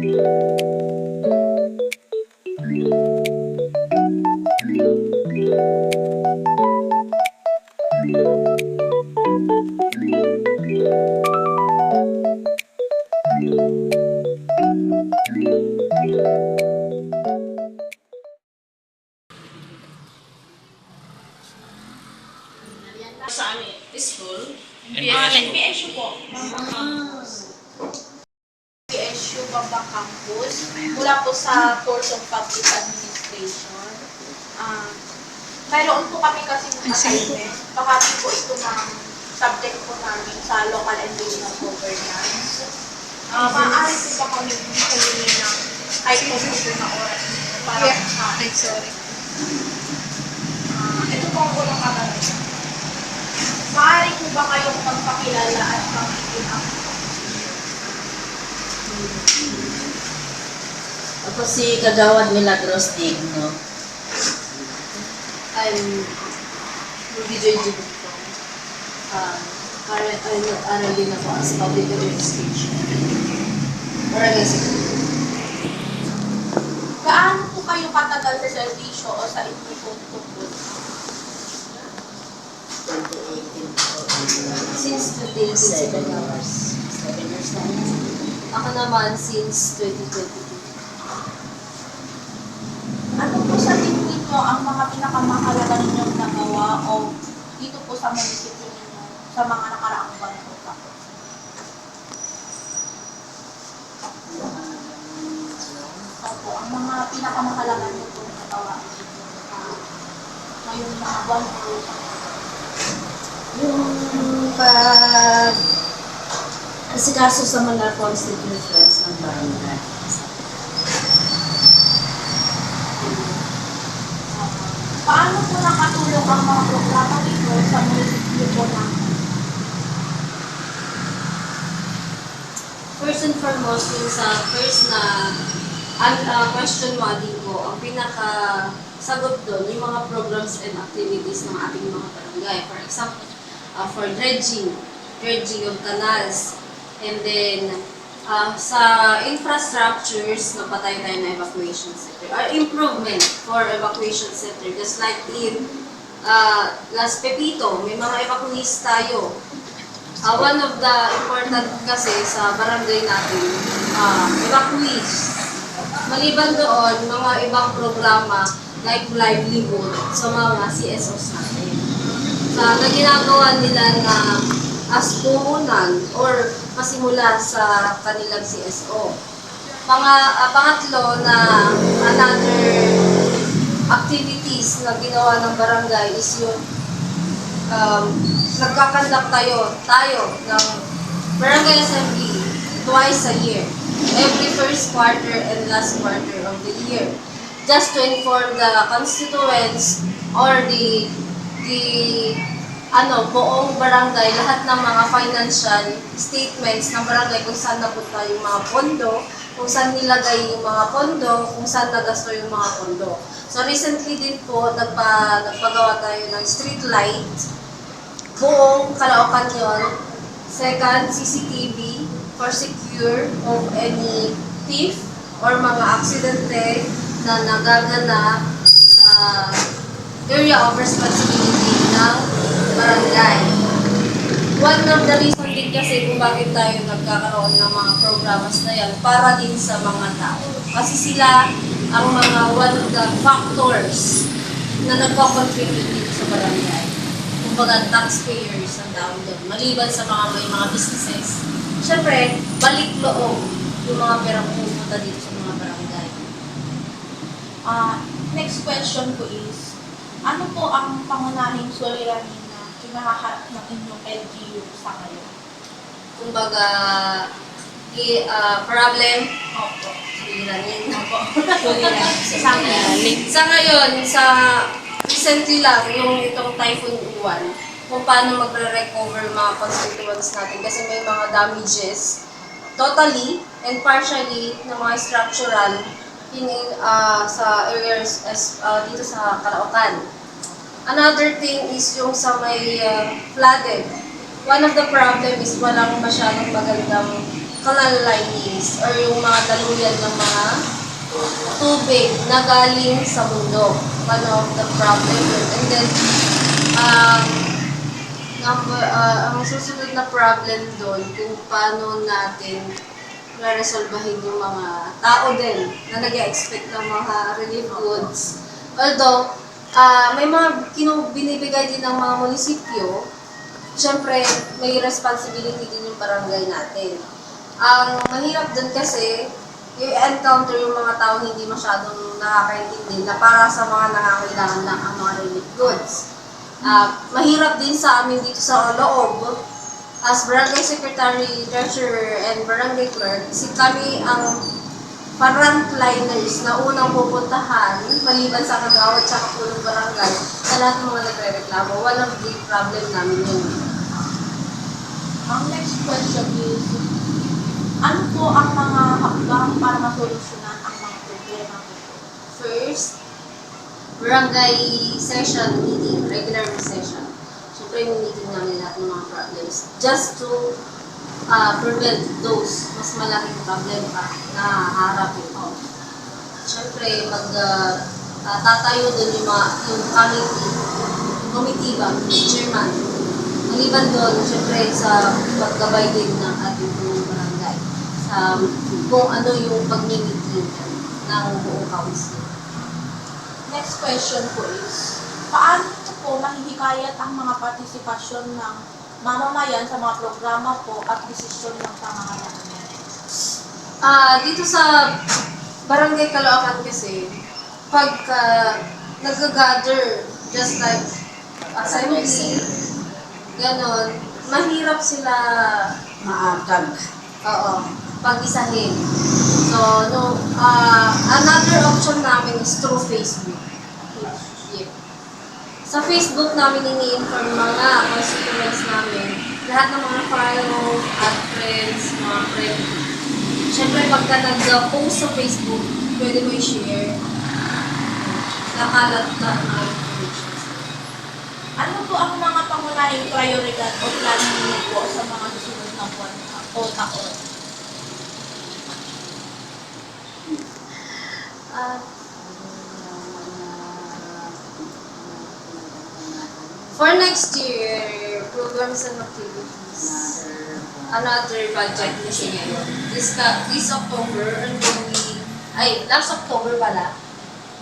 Sa amin, school. NPSU po. NPSU Bamba Campus. Mula po sa course of Public Administration. Mayroon po kami kasi ng assignment. Bahagi po ito ng subject po namin sa local and regional governance. Maaari po ba kami humingi ng kahit po na oras para sa... Sorry. Ito po ang unang katanungan. Maaari po ba kayong magpakilala at magpinang? Ako si Kagawad Milagros Digno. I'm Ruby Joy Jibutong. Current, nag-aral din ako as public administration. Barangay Secretary. Gaano po kayo katagal sa servisyo o sa inyong tungkol? Since 2018, 7 hours. 7 years na. Ako naman since 2022. Ano po sa tingin ninyo ang mga pinakamahalaga ninyong nagawa o dito po sa munisipyo ninyo sa mga nakaraang bansa? Opo, ang mga pinakamahalaga niyo po nagawa ngayong mga buwan o Yung pag asikaso sa mga constitutions ng barangay. paano po nakatulong ang mga programa dito sa munisipyo po namin? First and foremost, yung sa first na question mo, Adingo, ang pinaka-sagot doon, yung mga programs and activities ng ating mga barangay. For example, for dredging of canals, and then sa infrastructures, napatay tayo na evacuation center, or improvement for evacuation center. Just like in Las Pepito, may mga evacuees tayo. One of the important kasi sa barangay natin, evacuees. Maliban doon, mga ibang programa like livelihood sa mga CSOs natin. Na ginagawa nila na as puhunan or pasimula sa kanilang CSO. Pangatlo na another activities na ginawa ng barangay is yung nagkakandak tayo ng barangay assembly twice a year. Every first quarter and last quarter of the year. Just to inform the constituents or the buong barangay, lahat ng mga financial statements ng barangay kung saan napunta yung mga pondo, kung saan nilagay yung mga pondo, kung saan nagasto yung mga pondo. So recently din po, nagpagawa tayo ng street light. Buong Caloocan yun. Second, CCTV for secure of any thief or mga aksidente na nagaganap sa area of responsibility ng barangay. One of the reason din kasi kung bakit tayo nagkakaroon ng mga programas na yan para din sa mga tao. Kasi sila ang mga one of the factors na nagko-contribute dito sa barangay. Kumbaga taxpayers ang tawag doon. Maliban sa mga may mga businesses, syempre, balik loob yung mga perang pupunta dito sa mga barangay. Next question ko is, ano po ang pangunahing suliranin na kinahaharap ng inyong LGU sa ngayon? Kumbaga, problem, Opo. suliranin. Opo. Sa ngayon, recently lang, yung itong Typhoon Uwan, kung paano magre-recover mga constituents natin kasi may mga damages totally and partially na mga structural sa areas dito sa Caloocan. Another thing is yung sa may flooded. One of the problem is walang masyadong magandang canal linings or yung mga daluyan ng mga tubig na galing sa mundo. One of the problem yun. And then, ang susunod na problem doon kung paano natin resolbahin yung mga tao din na nag-expect ng mga relief goods. Although, may mga binibigay din ng mga munisipyo, syempre may responsibility din yung barangay natin. Ang mahirap dun kasi, i-encounter yung mga tao hindi masyadong nakakaintindi na para sa mga nangangailangan lang ang mga relief goods. Mahirap din sa amin dito sa loob, as barangay secretary, treasurer, and barangay clerk, kami ang frontliners na unang pupuntahan, maliban sa kagawad sa kapulong barangay, sa lahat ng mga nagre-reklamo. One of the problem namin yun. Ang next question is, ano po ang mga hakbang para masolusyonan ang mga problema po? First, barangay session meeting, regular session. Siyempre, meeting namin lahat ng mga problems. Just to prevent those mas malaking problem pa na haharapin ko. Siyempre, tatayo dun yung committee ba, chairman. Maliban doon, siyempre, sa paggabay din ng ating barangay. Kung ano yung pag-meeting ng buong council. Next question po is, paano po mahihikayat ang mga partisipasyon ng mamamayan sa mga programa po at desisyon ng pangangalanan? Dito sa Barangay Caloocan kasi, pagka nag-gather, just like assembly, ganon, mahirap sila Maagag. pag-isahin. So, another option namin is through Facebook. Yeah. Sa Facebook namin ini-inform mga constituents namin, lahat ng mga follow at friends, mga friends. Siyempre, pagka nag-post sa Facebook, pwede mo i-share. Nakalat na mga information. Ano po ang mga pangunahing prioridad o plano niyo po sa mga susunod na buwan o taon? For next year, programs and activities. Another budget kasi ngayon. This October, last October pala,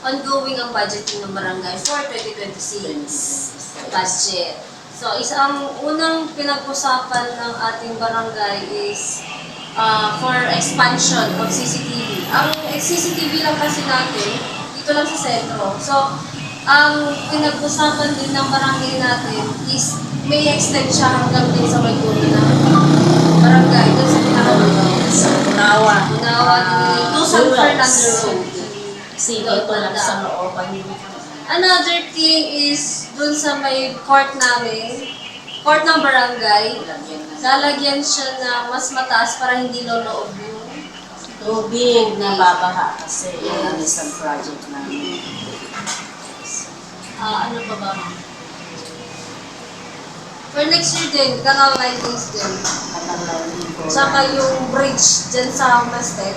ongoing ang budgeting ng barangay for 2026 budget. So, isang unang pinag-usapan ng ating barangay is for expansion of CCTV. Ang CCTV lang kasi natin, dito lang sa sentro. So, ang pinag-usapan din ng barangay natin is may extend siya hanggang din sa may dulo ng barangay, doon sa pinakadulo. Sa Unawa. Unawa, to San Fernando Road. Kasi ito lang sa looban yung Another thing is dun sa may court namin, court ng barangay, lalagyan siya na mas mataas para hindi loloob yung tubig na babaha kasi yan ang isang project namin. ano pa ba? For next year din, canal linings din. Tsaka yung bridge dyan sa Homestead,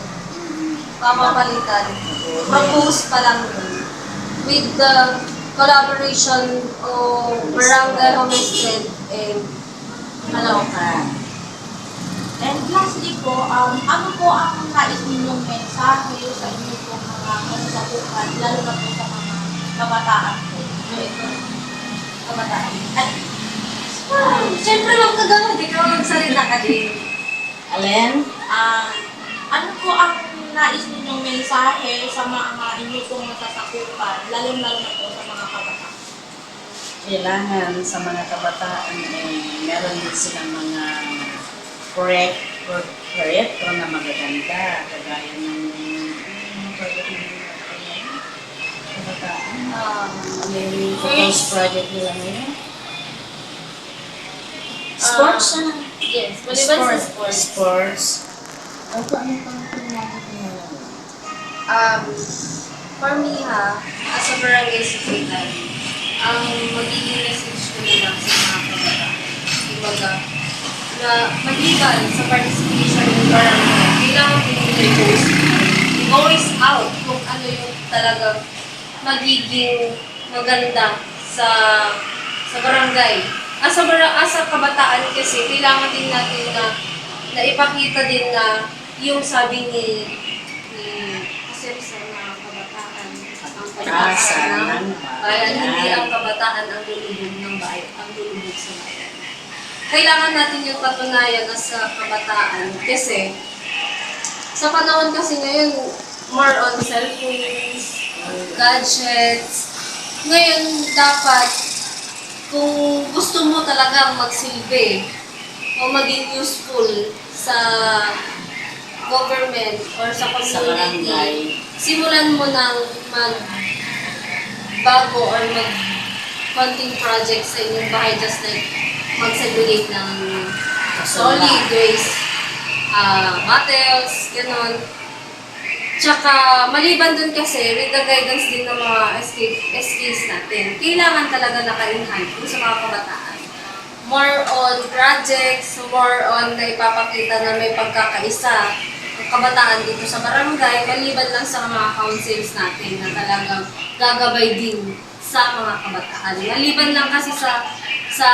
papapalitan. Propose pa lang yun. With the collaboration of Barangay Homestead and Caloocan. And lastly po, ano po ang nais ninyong mensahe sa inyo po mga kasabukan, lalo na po sa mga kabataan po? Kabataan. At, Siyempre magkagano, di ka magsalita ka din. Alin? ano po ang nais ninyong mensahe sa mga inyo pong nasasakupan, lalo-lalo na po sa mga kabataan? Kailangan sa mga kabataan meron din silang mga proyekto na magaganda, kagaya ng project ng kabataan. May proposed project nila ngayon. Sports na. Yes, maliban sa sports. Sports. Ano pang pinagagawa nila? For me as a barangay secretary, ang magiging message ko na lang sa mga kabataan, kumbaga, na maliban sa participation barangay. Kailangan din nila voice out kung ano yung talagang magiging maganda sa barangay. Sa kabataan kasi, kailangan din natin na ipakita din na yung sabi ni Joseph sa mga kabataan, ang Pag-asa kabataan ng ng bayan, hindi bayan. ang kabataan ang lulubog ng bayan, ang lulubog sa bayan. Kailangan natin yung patunayan na sa kabataan kasi sa panahon kasi ngayon, more on cellphones, gadgets. Ngayon, dapat kung gusto mo talagang magsilbi o maging useful sa government or sa Sa barangay. community, simulan mo ng magbago or mag-konting project sa inyong bahay, just like mag-segregate ng solid waste, bottles, gano'n. Tsaka, maliban dun kasi, with the guidance din ng mga SKs natin, kailangan talaga naka-enhance sa mga kabataan. More on projects, more on na ipapakita na may pagkakaisa ang kabataan dito sa barangay, maliban lang sa mga councils natin na talagang gagabay din sa mga kabataan. Maliban lang kasi sa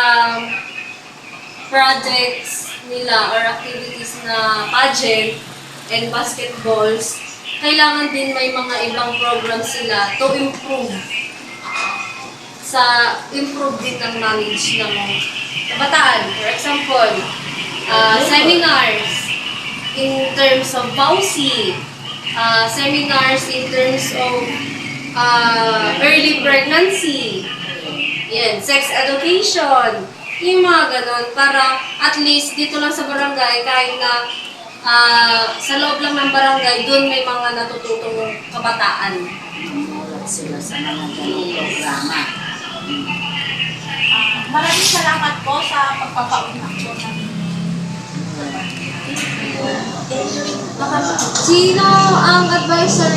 projects nila or activities na pageant and basketballs, kailangan din may mga ibang programs sila to improve din ng knowledge ng kabataan. For example, seminars in terms of PAUSI, seminars in terms of early pregnancy, yan, sex education, yung mga ganon, para at least dito lang sa barangay, kahit na sa loob lang ng barangay, doon may mga natututong kabataan. Namulat sila sa mga ganong programa. Maraming salamat po sa pagpapaunak po ng Sino ang advisor